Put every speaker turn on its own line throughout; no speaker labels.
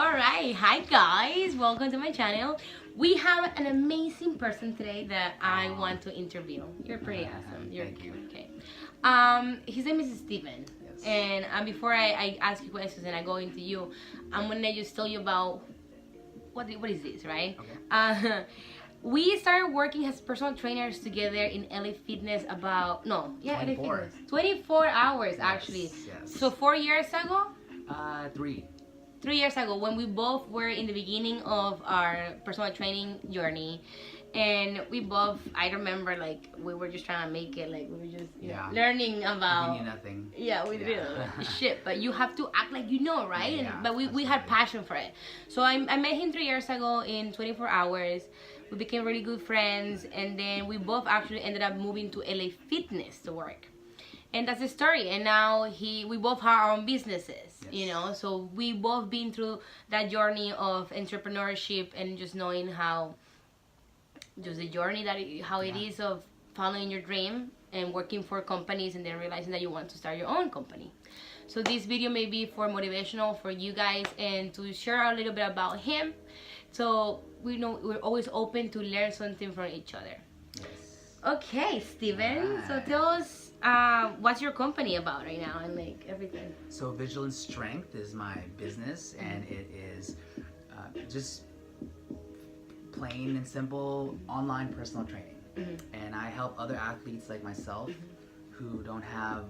Alright, hi guys, welcome to my channel. We have an amazing person today that I want to interview. You're pretty awesome.
Thank you.
Okay. His name is Steven.
Yes.
And before I ask you questions and I go into you, I'm gonna just tell you about what is this, right?
Okay.
We started working as personal trainers together in LA Fitness about LA
24.
Fitness 24 hours actually.
Yes.
So 4 years ago.
3.
3 years ago, when we both were in the beginning of our personal training journey, and we both, I remember, like, we were just trying to make it, like, we were just learning about.
We knew nothing.
Yeah, we did shit, but you have to act like you know, right?
Yeah,
but we had passion for it. So I met him 3 years ago in 24 hours. We became really good friends, and then we both actually ended up moving to LA Fitness to work. And that's the story. And now we both have our own businesses, you know. So we both been through that journey of entrepreneurship and just knowing how, just the journey how it is of following your dream and working for companies and then realizing that you want to start your own company. So this video may be for motivational for you guys and to share a little bit about him. So we know we're always open to learn something from each other.
Yes.
Okay, Steven.
Right.
So tell us. What's your company about right now and like everything?
So Vigilant Strength is my business, and it is just plain and simple online personal training. And I help other athletes like myself who don't have,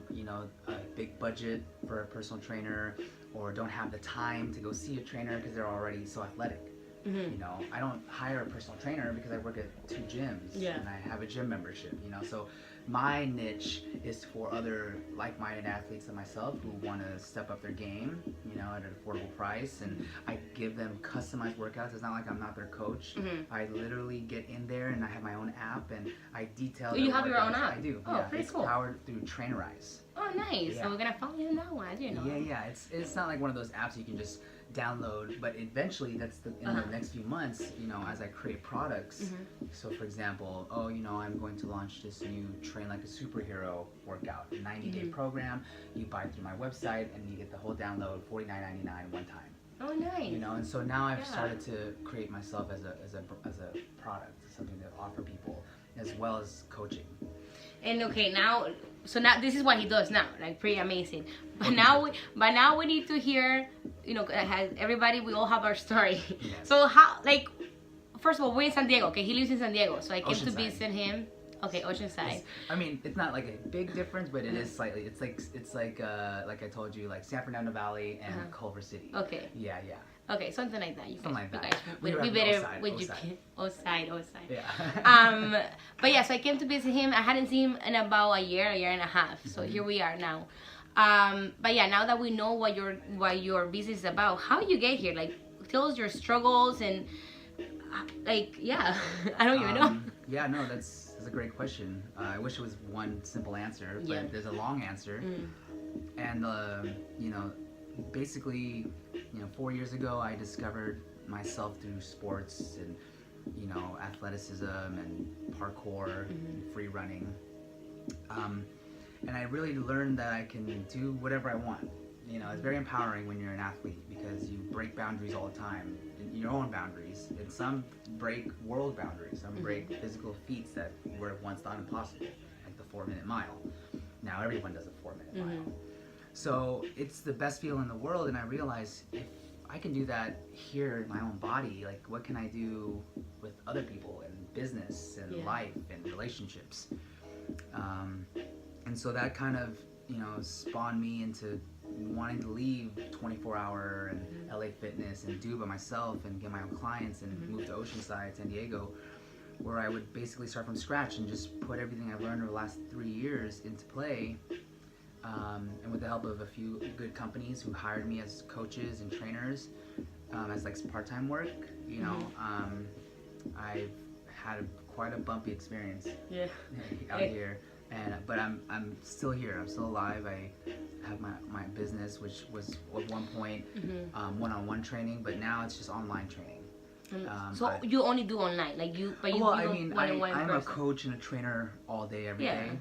a big budget for a personal trainer or don't have the time to go see a trainer because they're already so athletic. I don't hire a personal trainer because I work at 2 gyms and I have a gym membership, so my niche is for other like-minded athletes like myself who want to step up their game, at an affordable price, and I give them customized workouts. It's not like I'm not their coach. I literally get in there and I have my own app and I detail
You have your own app?
I do.
Oh, pretty
it's
cool.
powered through Trainerize.
Oh, nice.
Yeah.
So we're gonna follow you on that one. I didn't know.
Yeah. It's not like one of those apps you can just download, but eventually that's in the next few months, as I create products. So for example, I'm going to launch this new Train Like a Superhero workout, 90-day program. You buy it through my website and you get the whole download, $49.99 one time.
Oh, nice.
And so now I've started to create myself as a product, something to offer people, as well as coaching.
And okay, now this is what he does now, like pretty amazing. But now we need to hear, everybody, we all have our story.
Yes.
So how, like, first of all, we're in San Diego. Okay, he lives in San Diego, so I came to visit him. Okay, Oceanside.
It's not like a big difference, but it is slightly. It's like I told you, like San Fernando Valley and Culver City.
Okay.
Yeah.
Okay, something like that.
Something like that.
We better outside.
Yeah.
But yeah, so I came to visit him. I hadn't seen him in about a year and a half. So here we are now. But yeah, now that we know what your business is about, how you get here? Like, tell us your struggles and like, I don't even know.
Yeah, no, that's a great question. I wish it was one simple answer, but there's a long answer. And basically, 4 years ago, I discovered myself through sports and, athleticism and parkour and free running. And I really learned that I can do whatever I want. It's very empowering when you're an athlete because you break boundaries all the time, your own boundaries. And some break world boundaries. Some break physical feats that were once thought impossible, like the 4-minute mile. Now everyone does a 4-minute mile. So it's the best feeling in the world, and I realized if I can do that here in my own body, like what can I do with other people and business and life and relationships? And so that kind of, spawned me into wanting to leave 24-hour and LA Fitness and do it by myself and get my own clients and move to Oceanside, San Diego, where I would basically start from scratch and just put everything I've learned over the last 3 years into play. And with the help of a few good companies who hired me as coaches and trainers, as like part-time work, I've had quite a bumpy experience out here. But I'm still here. I'm still alive. I have my business, which was at one point one-on-one training, but now it's just online training.
So you only do online, like you? But you,
I'm a coach and a trainer all day, every day.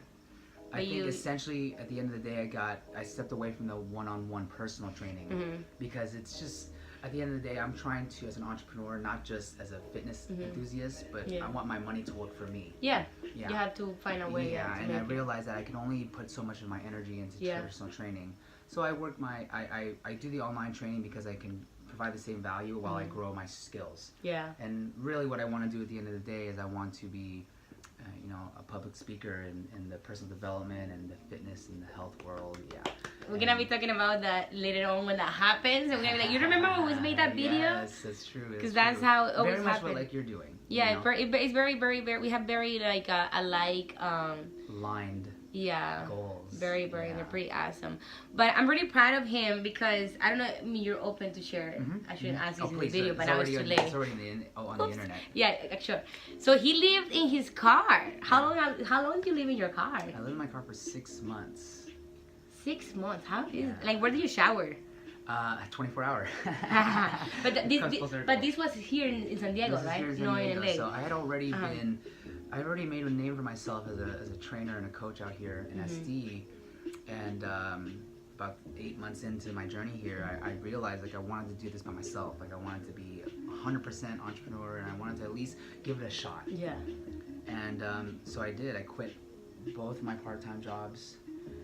I think essentially at the end of the day, I stepped away from the one-on-one personal training because it's just at the end of the day, I'm trying to, as an entrepreneur, not just as a fitness enthusiast, but I want my money to work for me.
Yeah. You have to find a way.
Yeah, and I realized that I can only put so much of my energy into personal training. So I work I do the online training because I can provide the same value while I grow my skills.
Yeah.
And really what I want to do at the end of the day is I want to be, a public speaker in the personal development and the fitness and the health world. Yeah.
We're going to be talking about that later on when that happens. And we're going to be like, you remember when we made that video?
Yes, that's true.
Because that's how it always
happens. Very much
happens.
what like you're doing.
Yeah, it's very, very, we have very like alike
aligned goals.
Very, they're pretty awesome. But I'm really proud of him because I don't know. I mean, you're open to share. I shouldn't ask this in the video, but now it's too late.
It's already on the internet.
Yeah, sure. So he lived in his car. How long do you live in your car?
I lived in my car for 6 months.
6 months? How is like? Where do you shower?
24 hour.
but this was here in San Diego, right?
No, in LA. So I had already I had already made a name for myself as a trainer and a coach out here in SD, and about 8 months into my journey here, I realized like I wanted to do this by myself. Like I wanted to be 100% entrepreneur, and I wanted to at least give it a shot.
Yeah.
And so I did. I quit both my part-time jobs,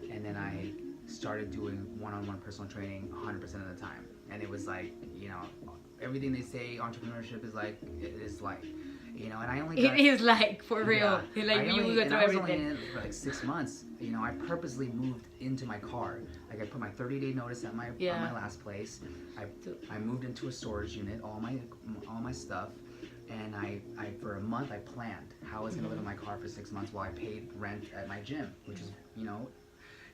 and then I started doing one-on-one personal training 100% of the time. And it was like, everything they say entrepreneurship is like, it is like, and I only got... It
is like, for real.
Yeah,
like,
I
you
only,
go
and
through
I was
everything.
only in it for like 6 months. I purposely moved into my car. Like, I put my 30-day notice at my last place. I moved into a storage unit, all my stuff. And I for a month, I planned how I was going to live in my car for 6 months while I paid rent at my gym, which is,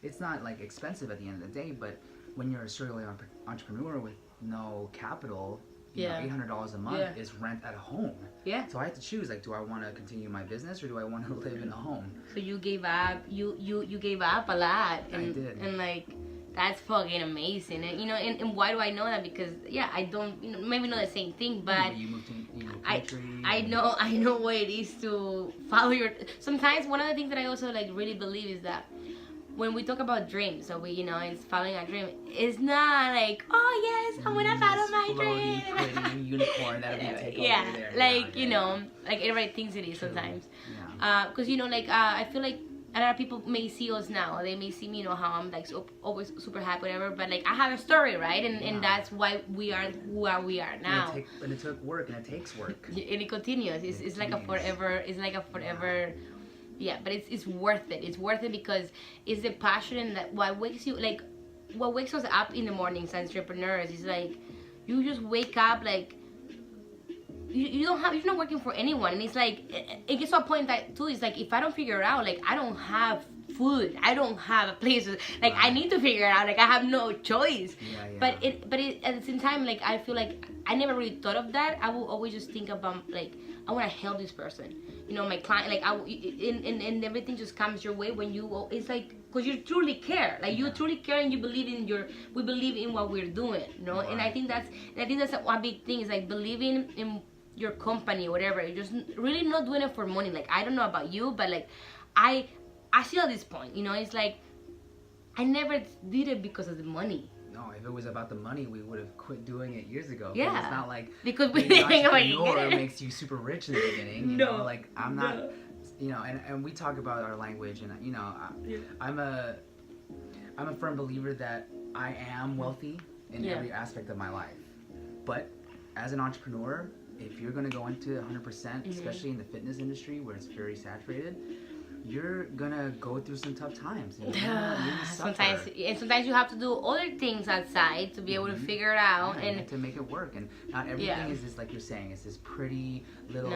it's not like expensive at the end of the day, but when you're a serial entrepreneur with no capital, $800 a month is rent at a home. Yeah. So I had to choose, like, do I want to continue my business or do I want to live in a home?
So you gave up, you gave up a lot. And,
I did.
And like, that's fucking amazing. And and why do I know that? Because I don't, maybe not the same thing, but
you moved to
I know what it is to follow your. Sometimes one of the things that I also like really believe is that when we talk about dreams, so we it's following a dream. It's not like, oh yes, I'm gonna follow my dream.
Pretty unicorn that'll be take over there.
Like like everybody thinks it is sometimes. Because I feel like a lot of people may see us now. They may see me, how I'm like always super happy, whatever. But like I have a story, right? And that's why we are who we are now.
And it took work, and it takes work.
And it continues. It's like a forever. It's like a forever. Yeah, but it's worth it. It's worth it because it's the passion and that what wakes you what wakes us up in the mornings as entrepreneurs is like you just wake up like you're not working for anyone, and it's like it gets to a point that too it's like if I don't figure it out, like I don't have food, I don't have a place, like I need to figure it out, like I have no choice. But at the same time, like I feel like I never really thought of that. I will always just think about like I want to help this person, my client, like and everything just comes your way when you. It's like because you truly care, like you truly care, and you believe we believe in what we're doing,
Right.
And I think that's one big thing is like believing in your company or whatever. You're just really not doing it for money. Like I don't know about you, but like I see at this point, it's like I never did it because of the money.
No, if it was about the money, we would have quit doing it years ago.
Yeah.
But it's not like
because we didn't
entrepreneur makes you super rich in the beginning. You know, like I'm not,
no.
and we talk about our language, and I'm a firm believer that I am wealthy in every aspect of my life. But as an entrepreneur, if you're going to go into 100%, especially in the fitness industry where it's very saturated, you're gonna go through some tough times.
Sometimes you have to do other things outside to be able to figure it out and
to make it work. And not everything is this, like you're saying, it's this pretty little,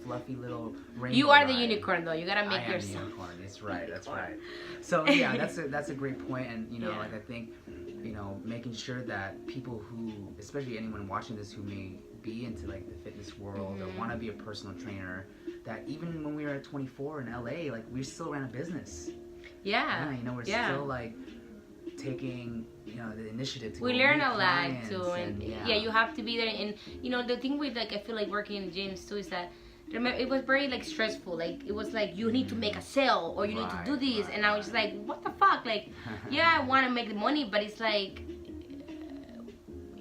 fluffy little rainbow.
You are
ride.
the unicorn, though. You gotta make yourself.
I am the unicorn. That's right. That's right. So yeah, that's a great point. And like I think, making sure that people who, especially anyone watching this who may be into like the fitness world or want to be a personal trainer, that even when we were at 24 in LA, like we still ran a business.
Yeah.
We're still like taking, the initiative to
we learn a lot too, and you have to be there. And the thing with like I feel like working in gyms too is that it was very like stressful. Like it was like you need to make a sale or you need to do this, and I was just like, what the fuck? Like, I want to make the money, but it's like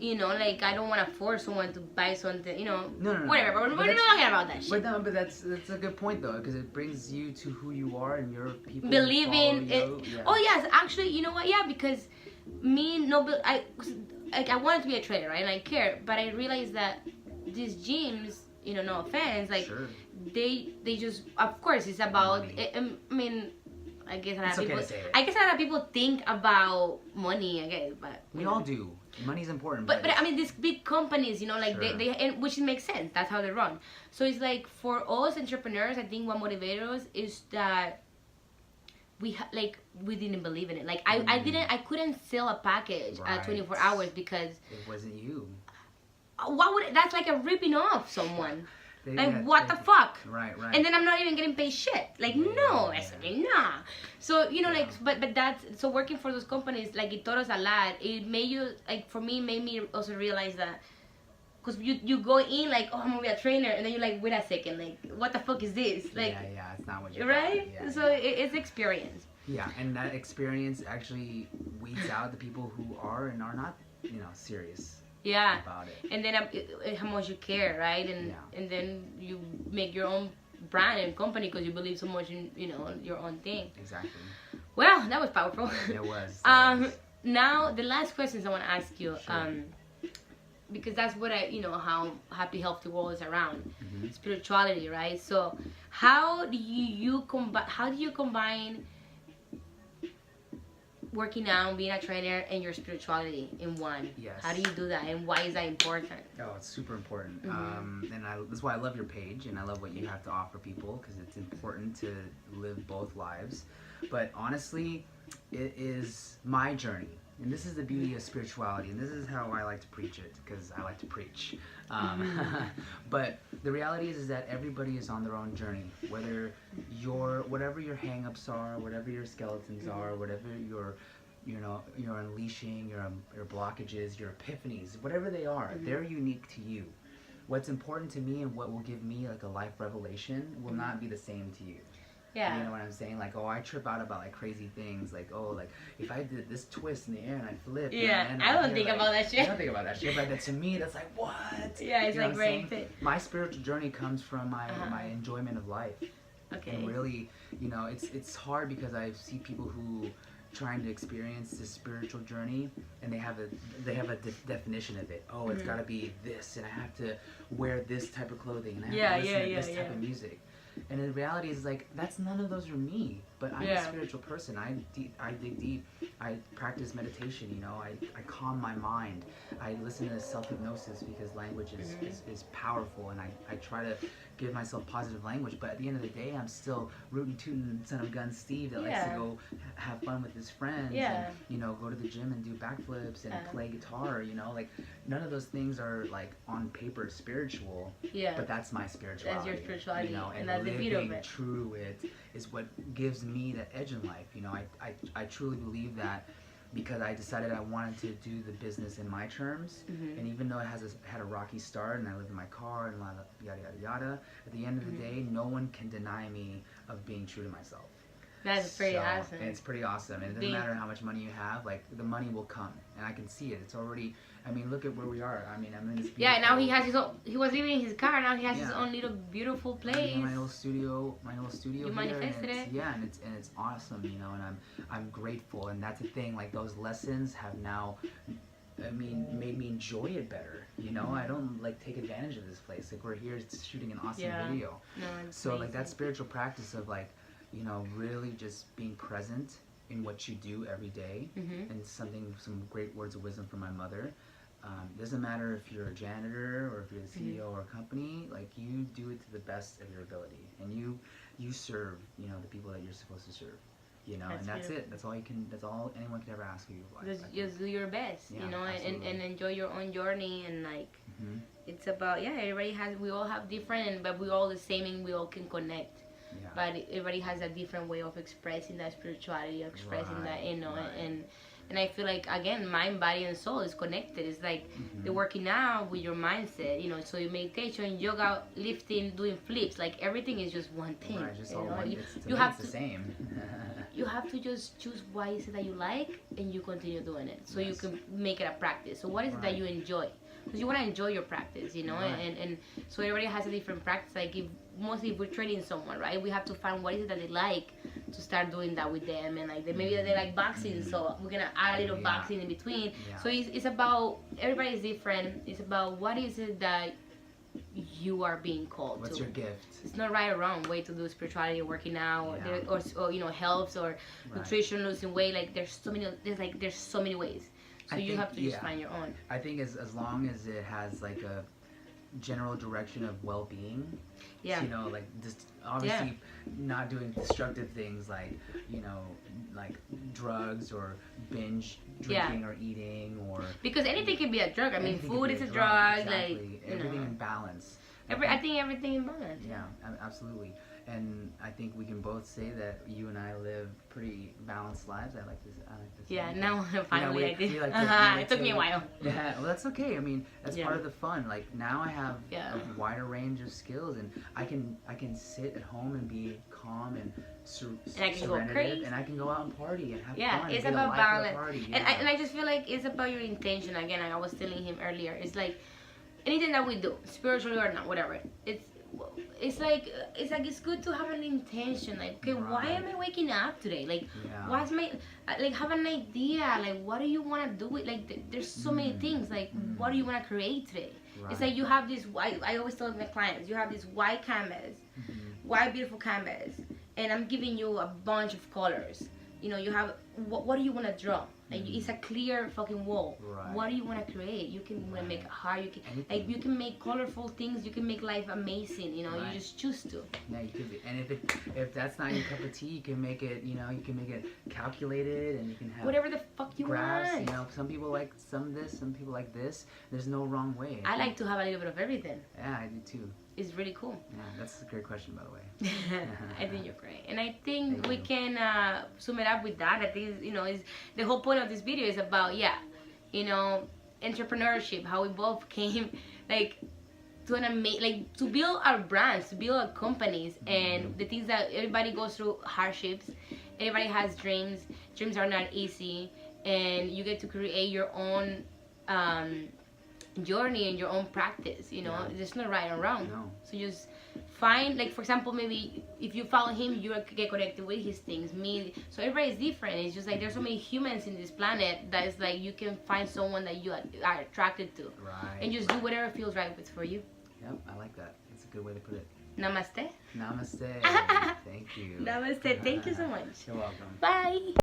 you know, like I don't want to force someone to buy something, you know,
No.
whatever. But we're not talking about that shit.
But no, but that's a good point though, because it brings you to who you are and your people
Believing it.
Yeah.
Oh yes, actually, you know what? Yeah, because I wanted to be a trainer, right? And I care, but I realized that these gyms, you know, no offense, like
Sure.
they just, of course, it's about. I mean, I guess a lot of people. I guess a lot of people think about money. I guess, but
we all do. Money's important.
But I mean, these big companies, you know, like
sure.
they and which makes sense. That's how they run. So it's like for us entrepreneurs, I think what motivates us is that we didn't believe in it. Like I couldn't sell a package at 24 hours because
it wasn't you.
What would that's like a ripping off someone. What the fuck?
Right.
And then I'm not even getting paid shit. Like, no, nah. So, you know, like, but that's, so working for those companies, like, it taught us a lot. It made you, like, for me, it made me also realize that, because you go in, like, oh, I'm going to be a trainer, and then you're like, wait a second, like, what the fuck is this? Like,
yeah, it's not what you
right?
Yeah,
so it's experience.
Yeah, and that experience actually weeds out the people who are and are not, you know, serious.
Yeah,
about it.
And then how much you care, right? And then you make your own brand and company because you believe so much in, you know, your own thing.
Exactly.
Well, that was powerful.
It was.
Now the last questions I want to ask you,
sure.
Because that's what you know, how happy, healthy world is around spirituality, right? So how do you combine working out, being a trainer, and your spirituality in one?
Yes.
How do you do that, and why is that important?
Oh, it's super important. And that's why I love your page, and I love what you have to offer people, because it's important to live both lives. But honestly, it is my journey. And this is the beauty of spirituality, and this is how I like to preach it, because I like to preach. But the reality is that everybody is on their own journey. Whatever your hang-ups are, whatever your skeletons are, whatever your unleashing, your blockages, your epiphanies, whatever they are, they're unique to you. What's important to me and what will give me like a life revelation will not be the same to you.
Yeah.
You know what I'm saying? Like, oh, I trip out about like crazy things. Like, oh, like if I did this twist in the air and I flipped.
Yeah,
and
I don't think about that shit.
I don't think about that shit, but to me, that's like, what?
Yeah, it's
you know
like great.
My spiritual journey comes from my enjoyment of life.
Okay.
And really, you know, it's hard because I see people who trying to experience this spiritual journey, and they have a definition of it. Oh, it's got to be this, and I have to wear this type of clothing, and I have to listen to this type of music. And the reality is, like, none of those are me. But I'm a spiritual person. I dig deep. I practice meditation. You know, I calm my mind. I listen to self-hypnosis because language is powerful, and I try to give myself positive language. But at the end of the day, I'm still rootin' tootin' son of gun Steve that likes to go have fun with his friends and, you know, go to the gym and do backflips and play guitar. You know, like, none of those things are like on paper spiritual. Yeah. But that's my spirituality.
That's your spirituality.
You know, and
that's the beauty of it.
True it is what gives me that edge in life. You know, I truly believe that, because I decided I wanted to do the business in my terms, and even though it had a rocky start, and I lived in my car and yada yada yada, at the end of the day, no one can deny me of being true to myself.
That's pretty awesome.
And it's pretty awesome. And it doesn't matter how much money you have, like, the money will come. And I can see it. It's already, I mean, look at where we are. I mean, I'm in this beautiful...
Yeah, now he has his own, he was living in his car, now he has his own little beautiful place.
My little studio
You
here,
manifested it.
Yeah, and it's awesome, you know, and I'm grateful. And that's the thing, like, those lessons have now, I mean, made me enjoy it better. You know, I don't, like, take advantage of this place. Like, we're here shooting an awesome video.
No,
so, like, that spiritual practice of, like, you know, really just being present in what you do every day, and some great words of wisdom from my mother. Doesn't matter if you're a janitor or if you're the CEO of a company, like, you do it to the best of your ability, and you serve, you know, the people that you're supposed to serve, you know, and that's it. That's all anyone can ever ask you.
Just do your best, you know, and enjoy your own journey, and like, it's about, we all have different, but we're all the same, and we all can connect. Yeah. But everybody has a different way of expressing that spirituality, expressing that, you know, and I feel like, again, mind, body, and soul is connected. It's like the working out with your mindset, you know, so your meditation, yoga, lifting, doing flips, like, everything is just one thing.
Right, just
you
all
know?
one. You have it's the same.
you have to just choose what is it that you like and you continue doing it, so you can make it a practice. So what is it that you enjoy? Because you want to enjoy your practice, you know, and so everybody has a different practice. Like mostly if we're training someone, right, we have to find what is it that they like to start doing that with them, and like maybe they like boxing, so we're gonna add a little boxing in between. So it's about, everybody is different. It's about what is it that you are being called
What's
to.
your gift?
It's not right or wrong way to do spirituality, working out, or you know, health or nutrition, losing weight. Like there's so many ways. So you have to just find your own.
I think as long as it has like a general direction of well-being, you know, like just obviously not doing destructive things like, you know, like drugs or binge drinking or eating, or
because anything can be a drug. I mean, food is a drug. Like
everything in balance.
I think everything in balance.
Yeah, absolutely. And I think we can both say that you and I live pretty balanced lives. I like this.
Yeah, now finally I did.
It
took me a while.
Yeah, well, that's okay. I mean, that's part of the fun. Like now I have a wider range of skills, and I can sit at home and be calm and
I can go crazy,
and I can go out and party and have fun.
Yeah, it's about balance. And I just feel like it's about your intention. Again, I was telling him earlier. It's like anything that we do, spiritually or not, whatever. It's good to have an intention. Like, okay, why am I waking up today? Like, what's my, like, have an idea. Like, what do you want to do with, like, there's so many things. Like, what do you want to create today? It's like you have this white, I always tell my clients, you have this white canvas, white beautiful canvas, and I'm giving you a bunch of colors. You know, you have, what do you want to draw? Like, it's a clear fucking wall. What do you want to create? You can make a heart. You can you can make colorful things. You can make life amazing. You know, you just choose to.
Yeah, you could. And if that's not your cup of tea, you can make it. You know, you can make it calculated, and you can have
whatever the fuck you
graphs.
want.
You know, some people like some of this, some people like this. There's no wrong way.
I like to have a little bit of everything.
Yeah, I do too.
It's really cool.
Yeah, that's a great question, by the way.
I think you're great, and I think we can sum it up with that. I think, you know, is the whole point of this video is about, you know, entrepreneurship. How we both came, like, to build our brands, to build our companies, and the things that everybody goes through hardships. Everybody has dreams. Dreams are not easy, and you get to create your own journey and your own practice. You know, there's no right or wrong. So just find, like, for example, maybe if you follow him, you get connected with his things. Me, so everybody is different. It's just like there's so many humans in this planet that is like you can find someone that you are attracted to, and just do whatever feels right for you.
Yep, I like that. That's a good way to put it.
Namaste.
Namaste. Thank you.
Namaste. Thank you so much.
You're welcome.
Bye.